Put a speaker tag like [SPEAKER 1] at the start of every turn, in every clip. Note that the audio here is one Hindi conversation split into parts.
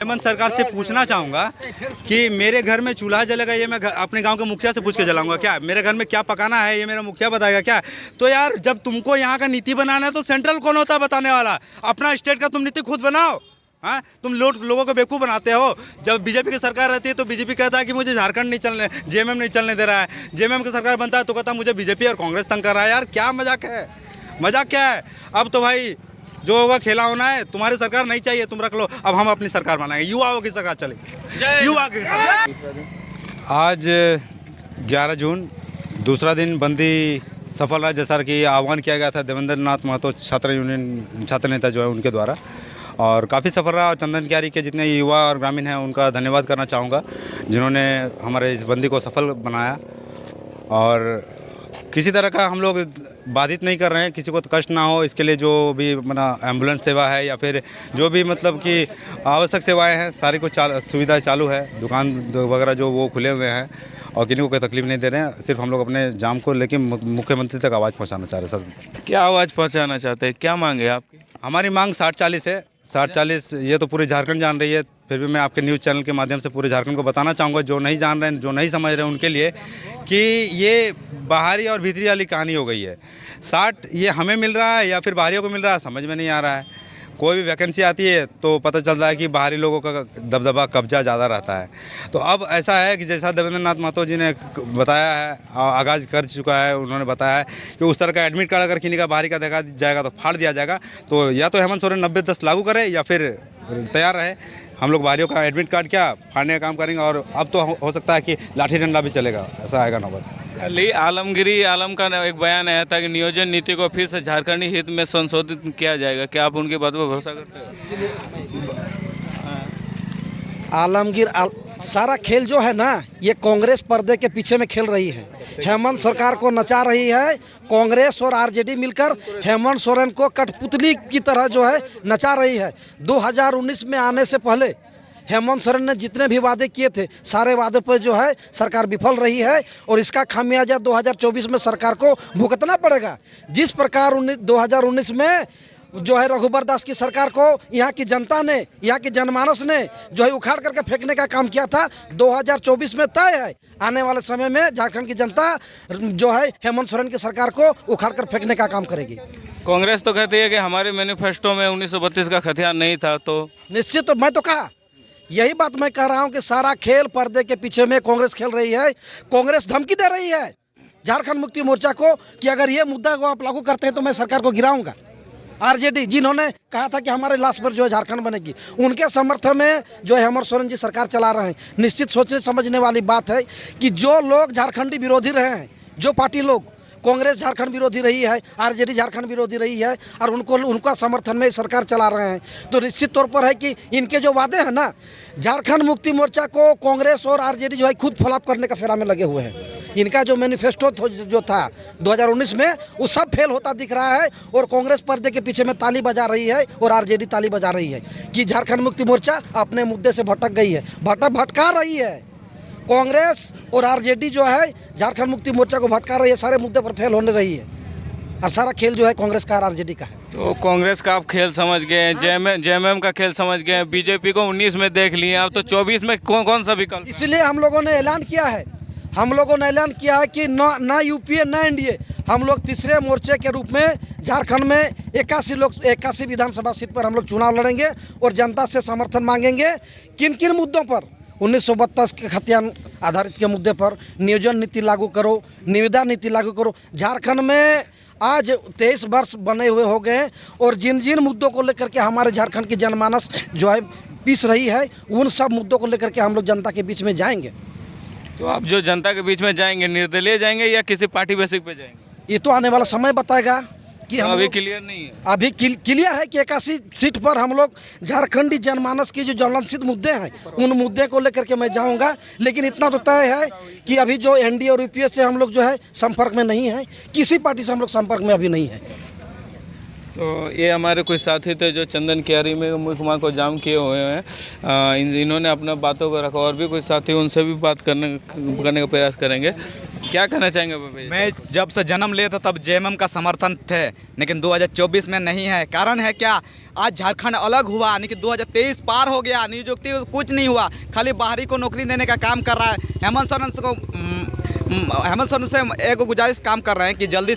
[SPEAKER 1] हेमंत सरकार से पूछना चाहूँगा कि मेरे घर में चूल्हा जलेगा, ये मैं अपने गांव के मुखिया से पूछ के जलाऊंगा क्या? मेरे घर में क्या पकाना है ये मेरा मुखिया बताएगा क्या? तो यार जब तुमको यहाँ का नीति बनाना है तो सेंट्रल कौन होता है बताने वाला? अपना स्टेट का तुम नीति खुद बनाओ। हाँ, तुम लोगों को बेवकूफ़ बनाते हो। जब बीजेपी की सरकार रहती है तो बीजेपी कहता है कि मुझे झारखंड नहीं चलने, जेएमएम नहीं चलने दे रहा है। जेएमएम की सरकार बनता है तो कहता है मुझे बीजेपी और कांग्रेस तंग कर रहा है। यार क्या मजाक है, मजाक क्या है? अब तो भाई जो होगा खेला होना है। तुम्हारी सरकार नहीं चाहिए, तुम रख लो। अब हम अपनी सरकार बनाएंगे, युवाओं की सरकार चलेगी, युवा की। आज 11 जून दूसरा दिन बंदी सफल रहा, जैसा कि आह्वान किया गया था देवेंद्र नाथ महतो छात्र यूनियन छात्र नेता जो है उनके द्वारा, और काफ़ी सफल रहा। और चंदन क्यारी के जितने युवा और ग्रामीण हैं उनका धन्यवाद करना चाहूँगा जिन्होंने हमारे इस बंदी को सफल बनाया। और किसी तरह का हम लोग बाधित नहीं कर रहे हैं, किसी को कष्ट ना हो इसके लिए जो भी एम्बुलेंस सेवा है या फिर जो भी कि आवश्यक सेवाएं हैं सारी कुछ सुविधाएं चालू है। दुकान वगैरह जो वो खुले हुए हैं और किसी को कोई तकलीफ नहीं दे रहे हैं। सिर्फ हम लोग अपने जाम को लेकर मुख्यमंत्री तक आवाज़ पहुंचाना चाह रहे हैं। सर
[SPEAKER 2] क्या आवाज़ पहुंचाना चाहते हैं, क्या मांग है आपकी?
[SPEAKER 1] हमारी मांग 60-40 है। 60-40 ये तो पूरे झारखंड जान रही है, फिर भी मैं आपके न्यूज़ चैनल के माध्यम से पूरे झारखंड को बताना चाहूँगा, जो नहीं जान रहे हैं, जो नहीं समझ रहे हैं उनके लिए, कि ये बाहरी और भीतरी वाली कहानी हो गई है। 60 ये हमें मिल रहा है या फिर बाहरियों को मिल रहा है, समझ में नहीं आ रहा है। कोई भी वैकेंसी आती है तो पता चलता है कि बाहरी लोगों का दबदबा कब्जा ज़्यादा रहता है। तो अब ऐसा है कि जैसा देवेंद्र नाथ महतो जी ने बताया है, आगाज़ कर चुका है, उन्होंने बताया है कि उस तरह का एडमिट कार्ड अगर किसी का बाहरी का देखा जाएगा तो फाड़ दिया जाएगा। तो या तो हेमंत सोरेन 90-10 लागू करे या फिर तैयार रहे। हम लोग बाहरियों का एडमिट कार्ड क्या फाड़ने का काम करेंगे। और अब तो हो सकता है कि लाठी डंडा भी चलेगा, ऐसा आएगा नौबत।
[SPEAKER 2] अली आलमगिरी आलम का एक बयान आया था कि नियोजन नीति को फिर से झारखंडी हित में संशोधित किया जाएगा, क्या आप उनकी बात पर भरोसा करते
[SPEAKER 3] हैं? सारा खेल जो है ना ये कांग्रेस पर्दे के पीछे में खेल रही है। हेमंत सरकार को नचा रही है। कांग्रेस और आरजेडी मिलकर हेमंत सोरेन को कठपुतली की तरह जो है नचा रही है। 2019 में आने से पहले हेमंत सोरेन ने जितने भी वादे किए थे सारे वादे पर जो है सरकार विफल रही है और इसका खामियाजा 2024 में सरकार को भुगतना पड़ेगा। जिस प्रकार 2019 में जो है रघुबर दास की सरकार को यहाँ की जनता ने, यहाँ की जनमानस ने जो है उखाड़ करके फेंकने का काम किया था, 2024 में तय है आने वाले समय में झारखंड की जनता जो है हेमंत सोरेन की सरकार को उखाड़ कर फेंकने का काम करेगी।
[SPEAKER 2] कांग्रेस तो कहती है कि हमारे मैनिफेस्टो में 1932 का हथियार नहीं था। तो
[SPEAKER 3] निश्चित, तो मैं तो कहा यही बात मैं कह रहा हूँ कि सारा खेल पर्दे के पीछे में कांग्रेस खेल रही है। कांग्रेस धमकी दे रही है झारखंड मुक्ति मोर्चा को कि अगर ये मुद्दा को आप लागू करते हैं तो मैं सरकार को गिराऊंगा। आरजेडी जिन्होंने कहा था कि हमारे लाश पर जो है झारखंड बनेगी, उनके समर्थन में जो है हेमंत सोरेन जी सरकार चला रहे हैं। निश्चित सोचने समझने वाली बात है कि जो लोग झारखंडी विरोधी रहे हैं, जो पार्टी लोग, कांग्रेस झारखंड विरोधी रही है, आरजेडी झारखंड विरोधी रही है और उनका समर्थन में सरकार चला रहे हैं, तो निश्चित तौर पर है कि इनके जो वादे हैं ना, झारखंड मुक्ति मोर्चा को कांग्रेस और आरजेडी जो है खुद फ्लॉप करने का फेरा में लगे हुए हैं। इनका जो मैनिफेस्टो जो था 2019 में वो सब फेल होता दिख रहा है और कांग्रेस पर्दे के पीछे में ताली बजा रही है और आरजेडी ताली बजा रही है कि झारखंड मुक्ति मोर्चा अपने मुद्दे से भटक गई है, भटका रही है। कांग्रेस और आरजेडी जो है झारखंड मुक्ति मोर्चा को भटका रही है, सारे मुद्दे पर फेल होने रही है और सारा खेल जो है कांग्रेस का और आरजेडी का है।
[SPEAKER 2] तो कांग्रेस का आप खेल समझ गए, जेएमएम का खेल समझ गए, बीजेपी को 19 में देख लिए, अब तो 24 में कौन सा विकल्प?
[SPEAKER 3] इसलिए हम लोगों ने ऐलान किया है, कि ना यूपीए ना एनडीए, हम लोग तीसरे मोर्चे के रूप में झारखंड में 81 विधानसभा सीट पर हम लोग चुनाव लड़ेंगे और जनता से समर्थन मांगेंगे। किन किन मुद्दों पर? 1932 के खतियान आधारित के मुद्दे पर नियोजन नीति लागू करो, निविदा नीति लागू करो। झारखंड में आज 23 वर्ष बने हुए हो गए और जिन जिन मुद्दों को लेकर के हमारे झारखंड की जनमानस जो है पीस रही है, उन सब मुद्दों को लेकर के हम लोग जनता के बीच में जाएंगे।
[SPEAKER 2] तो आप जो जनता के बीच में जाएंगे, निर्दलीय जाएंगे या किसी पार्टी बेसिक पे जाएंगे?
[SPEAKER 3] ये तो आने वाला समय बताएगा कि
[SPEAKER 2] तो
[SPEAKER 3] हम
[SPEAKER 2] अभी क्लियर नहीं है।
[SPEAKER 3] अभी क्लियर है कि 81 सीट पर हम लोग झारखंडी जनमानस की जो ज्वलंत मुद्दे हैं उन मुद्दे को लेकर के मैं जाऊंगा। लेकिन इतना तो तय है कि अभी जो एनडीए और यूपीए से हम लोग जो है संपर्क में नहीं है, किसी पार्टी से हम लोग संपर्क में अभी नहीं है।
[SPEAKER 2] तो ये हमारे कुछ साथी थे जो चंदन कियारी में मुकमा को जाम किए हुए हैं। इन्होंने अपना बातों को रखा, और भी कुछ साथी उनसे भी बात करने का प्रयास करेंगे। क्या कहना चाहेंगे भाई?
[SPEAKER 4] मैं जब से जन्म लिया था तब जेएमएम का समर्थन थे, लेकिन 2024 में नहीं है। कारण है क्या? आज झारखंड अलग हुआ, यानी कि 2023 पार हो गया, नियुक्ति कुछ नहीं हुआ, खाली बाहरी को नौकरी देने का काम कर रहा है। हेमंत सोरेन से एक गुजारिश काम कर रहे हैं कि जल्दी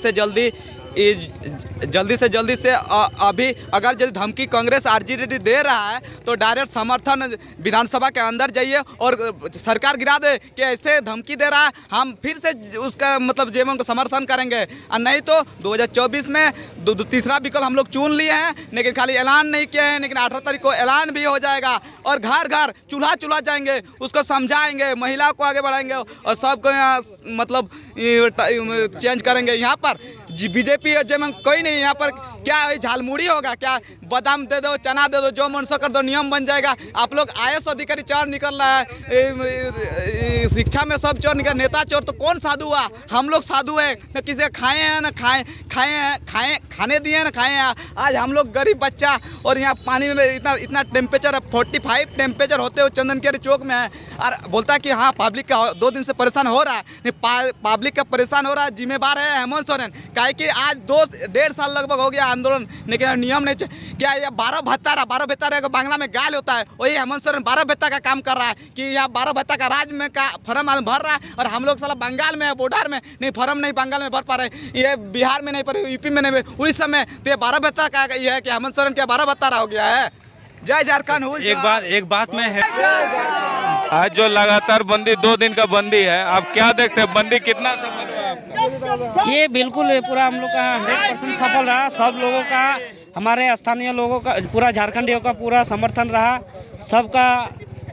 [SPEAKER 4] से अभी अगर जो धमकी कांग्रेस आरजेडी दे रहा है तो डायरेक्ट समर्थन विधानसभा के अंदर जाइए और सरकार गिरा दे कि ऐसे धमकी दे रहा है, हम फिर से उसका मतलब जेएमएम का समर्थन करेंगे। और नहीं तो 2024 में तीसरा विकल्प हम लोग चुन लिए हैं, लेकिन खाली ऐलान नहीं किए हैं, लेकिन 18 तारीख को ऐलान भी हो जाएगा और घर घर चूल्हा जाएंगे, उसको समझाएंगे, महिला को आगे बढ़ाएंगे और सबको यहाँ मतलब चेंज करेंगे। यहाँ पर बीजेपी और जेएमएम कोई नहीं, यहाँ पर क्या है, झालमुड़ी होगा क्या? बादाम दे दो, चना दे दो, जो मन से कर दो, नियम बन जाएगा। आप लोग आईएएस अधिकारी चोर निकल रहा है, शिक्षा में सब चोर निकल, नेता चोर, तो कौन साधु हुआ? हम लोग साधु है, न किसी खाए हैं न खाने दिए हैं न खाए हैं। आज हम लोग गरीब बच्चा, और यहाँ पानी में इतना टेम्परेचर है, 45 टेम्परेचर होते हुए चंदन कियारी चौक में है, और बोलता है कि हाँ पब्लिक का 2 दिन से परेशान हो रहा है। नहीं, पब्लिक का परेशान हो रहा है, जिम्मेवार है हेमंत सोरेन। काहे कि आज 2-1.5 साल लगभग हो गया आंदोलन, लेकिन नियम नहीं क्या ये 12 भत्ता को बांग्ला में गाल होता है, वही हेमंत सोरेन 12 भत्ता का काम कर रहा है कि यहाँ 12 भत्ता का राज्य में का फॉर्म भर रहा है, और हम लोग साला बंगाल में बॉर्डर में नहीं फॉर्म नहीं बंगाल में भर पा रहे, ये बिहार में नहीं, पर यूपी में नहीं, उड़ीसा में। तो ये 12 भत्ता का ये है कि हेमंत सोरेन क्या 12 भत्ता हो गया है? जय झारखंड।
[SPEAKER 1] एक बात में है,
[SPEAKER 2] आज जो लगातार बंदी 2 दिन का बंदी है, आप क्या देखते हैं? बंदी कितना सफल हुआ आपका?
[SPEAKER 5] ये बिल्कुल पूरा हम लोग का 100% सफल रहा। सब लोगों का, हमारे स्थानीय लोगों का, पूरा झारखंडियों का पूरा समर्थन रहा। सबका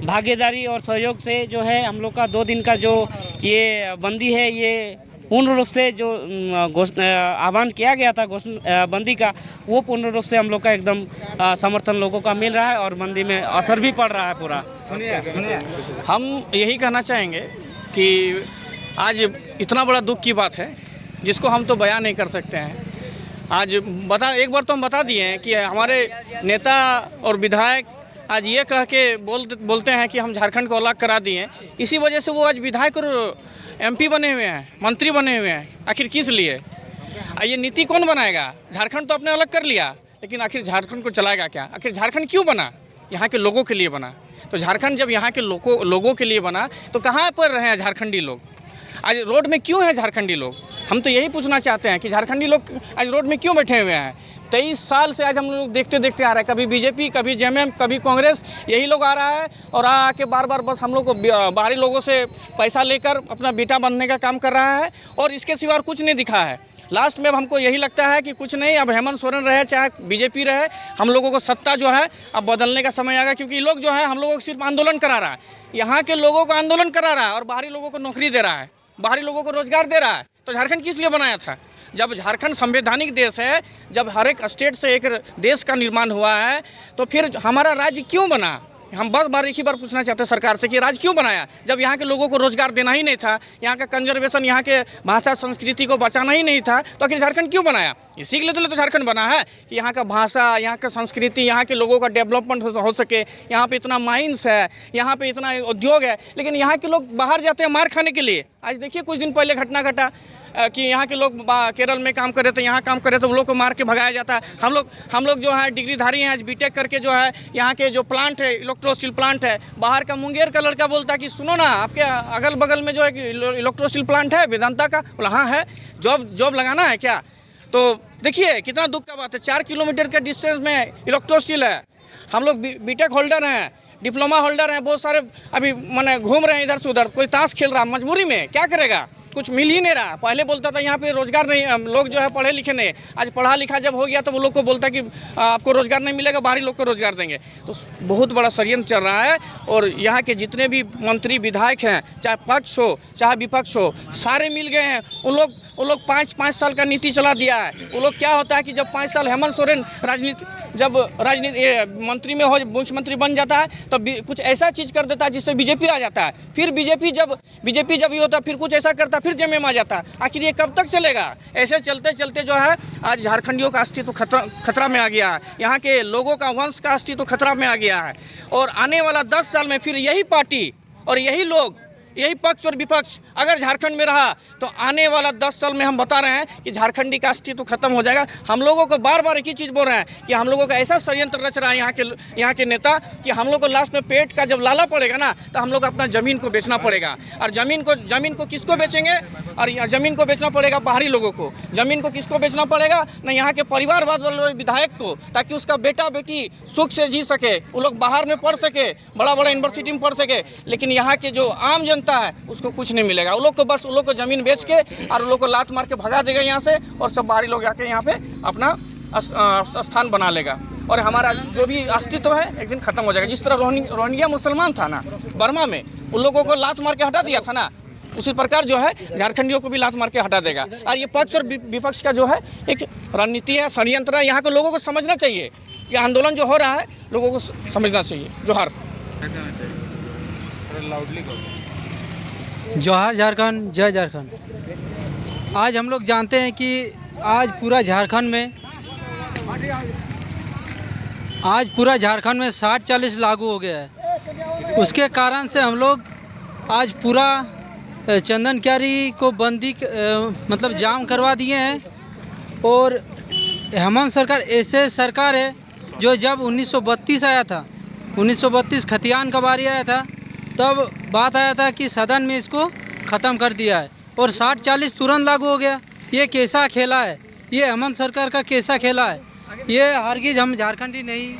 [SPEAKER 5] भागीदारी और सहयोग से जो है हम लोग का 2 दिन का जो ये बंदी है, ये पूर्ण रूप से जो आह्वान किया गया था बंदी का, वो पूर्ण रूप से हम लोग का एकदम समर्थन लोगों का मिल रहा है और बंदी में असर भी पड़ रहा है पूरा।
[SPEAKER 4] सुनिए,
[SPEAKER 6] हम यही कहना चाहेंगे कि आज इतना बड़ा दुख की बात है जिसको हम तो बयान नहीं कर सकते हैं। आज एक बार तो हम बता दिए हैं कि हमारे नेता और विधायक आज ये कह के बोलते हैं कि हम झारखंड को अलग करा दिए, इसी वजह से वो आज विधायक और एमपी बने हुए हैं, मंत्री बने हुए हैं। आखिर किस लिए? ये नीति कौन बनाएगा? झारखंड तो अपने अलग कर लिया, लेकिन आखिर झारखंड को चलाएगा क्या? आखिर झारखंड क्यों बना? यहाँ के लोगों के लिए बना। तो झारखंड जब यहाँ के लोगों के लिए बना तो कहाँ पर रहे हैं झारखंडी लोग? आज रोड में क्यों हैं झारखंडी लोग? हम तो यही पूछना चाहते हैं कि झारखंडी लोग आज रोड में क्यों बैठे हुए हैं? 23 साल से आज हम लोग देखते आ रहा है, कभी बीजेपी, कभी जेएमएम, कभी कांग्रेस, यही लोग आ रहा है और आके बार बस हम लोग को बाहरी लोगों से पैसा लेकर अपना बेटा बनने का काम कर रहा है, और इसके सिवा कुछ नहीं दिखा है। लास्ट में अब हमको यही लगता है कि कुछ नहीं, अब हेमंत सोरेन रहे चाहे बीजेपी रहे, हम लोगों को सत्ता जो है अब बदलने का समय आ गया, क्योंकि लोग जो है हम लोगों को सिर्फ आंदोलन करा रहा है, यहाँ के लोगों को आंदोलन करा रहा है और बाहरी लोगों को नौकरी दे रहा है, बाहरी लोगों को रोजगार दे रहा है। तो झारखंड किस लिए बनाया था? जब झारखंड संवैधानिक देश है, जब हर एक स्टेट से एक देश का निर्माण हुआ है, तो फिर हमारा राज्य क्यों बना? हम बार एक ही बार पूछना चाहते हैं सरकार से कि राज्य क्यों बनाया, जब यहाँ के लोगों को रोजगार देना ही नहीं था, यहाँ का कंजर्वेशन, यहाँ के भाषा संस्कृति को बचाना ही नहीं था, तो आखिर झारखंड क्यों बनाया? इसी के लिए तो झारखंड बना है कि यहाँ का भाषा, यहाँ का संस्कृति, यहाँ के लोगों का डेवलपमेंट हो सके। यहाँ पे इतना माइंस है, यहाँ पे इतना उद्योग है, लेकिन यहाँ के लोग बाहर जाते हैं मार खाने के लिए। आज देखिए कुछ दिन पहले घटना घटा कि यहाँ के लोग केरल में काम कर रहे थे, यहाँ काम कर रहे थे, वो लोग को मार के भगाया जाता है। हम लोग जो है डिग्रीधारी हैं, आज बीटेक करके जो है यहाँ के जो प्लांट है, इलेक्ट्रो स्टील प्लांट है, बाहर का मुंगेर का लड़का बोलता है कि सुनो ना, आपके अगल बगल में जो है इलेक्ट्रो स्टील प्लांट है वेदांता का, बोला हाँ है, जॉब लगाना है क्या? तो देखिए कितना दुख का बात है, 4 किलोमीटर के डिस्टेंस में इलेक्ट्रो स्टील है। हम लोग बीटेक होल्डर हैं, डिप्लोमा होल्डर हैं, बहुत सारे अभी मैंने घूम रहे हैं इधर से उधर, कोई ताश खेल रहा, मजबूरी में क्या करेगा? कुछ मिल ही नहीं रहा। पहले बोलता था यहाँ पे रोजगार नहीं, लोग जो है पढ़े लिखे नहीं, आज पढ़ा लिखा जब हो गया तो वो लोग को बोलता कि आपको रोजगार नहीं मिलेगा, बाहरी लोग को रोजगार देंगे। तो बहुत बड़ा षड्यंत्र चल रहा है, और यहाँ के जितने भी मंत्री विधायक हैं, चाहे पक्ष हो चाहे विपक्ष हो, सारे मिल गए हैं। उन लोग 5 साल का नीति चला दिया है। वो लोग क्या होता है कि जब 5 साल हेमंत सोरेन राजनीति जब राजनीति मंत्री में हो, मुख्यमंत्री बन जाता है तब कुछ ऐसा चीज़ कर देता है जिससे बीजेपी आ जाता है। फिर बीजेपी जब ये होता है फिर कुछ ऐसा करता है, फिर जेएमएम आ जाता है। आखिर ये कब तक चलेगा? ऐसे चलते चलते जो है आज झारखंडियों का अस्तित्व खतरा में आ गया है, यहाँ के लोगों का वंश का अस्तित्व खतरा में आ गया है। और आने वाला 10 साल में फिर यही पार्टी और यही लोग, यही पक्ष और विपक्ष अगर झारखंड में रहा तो आने वाला 10 साल में हम बता रहे हैं कि झारखंडी का अस्तित्व खत्म हो जाएगा। हम लोगों को बार बार एक ही चीज़ बोल रहे हैं कि हम लोगों का ऐसा षड्यंत्र रच रहा है यहाँ के नेता कि हम लोग को लास्ट में पेट का जब लाला पड़ेगा ना तो हम लोग अपना ज़मीन को बेचना पड़ेगा। और ज़मीन को किसको बेचेंगे? और ज़मीन को बेचना पड़ेगा बाहरी लोगों को। ज़मीन को किसको बेचना पड़ेगा? ना यहाँ के परिवारवाद वाले विधायक को, ताकि उसका बेटा बेटी सुख से जी सके, वो लोग बाहर में पढ़ सके, बड़ा बड़ा यूनिवर्सिटी में पढ़ सके। लेकिन यहाँ के जो आम जनता है उसको कुछ नहीं मिलेगा। वो लोग को बस ज़मीन बेच के और वो लोग को लात मार के भगा देगा यहाँ से, और सब बाहरी लोग आके यहाँ पे अपना स्थान बना लेगा और हमारा जो भी अस्तित्व है एक दिन खत्म हो जाएगा। जिस तरह रोहिंग्या मुसलमान था ना बर्मा में, उन लोगों को लात मार के हटा दिया था ना, उसी प्रकार जो है झारखंडियों को भी लात मार के हटा देगा। और ये पक्ष और विपक्ष का जो है एक रणनीति है, षड्यंत्र है। यहाँ के लोगों को समझना चाहिए, ये आंदोलन जो हो रहा है लोगों को समझना चाहिए। जोहार।
[SPEAKER 7] जोहार झारखंड, जय झारखंड। आज हम लोग जानते हैं कि आज पूरा झारखंड में 60-40 लागू हो गया है। उसके कारण से हम लोग आज पूरा चंदन क्यारी को बंदी मतलब जाम करवा दिए हैं। और हेमंत सरकार ऐसे सरकार है जो जब 1932 आया था, 1932 खतियान का बारी आया था, तब बात आया था कि सदन में इसको ख़त्म कर दिया है और 60-40 तुरंत लागू हो गया। ये कैसा खेला है? ये हेमंत सरकार का कैसा खेला है? ये हरगिज़ हम झारखंडी नहीं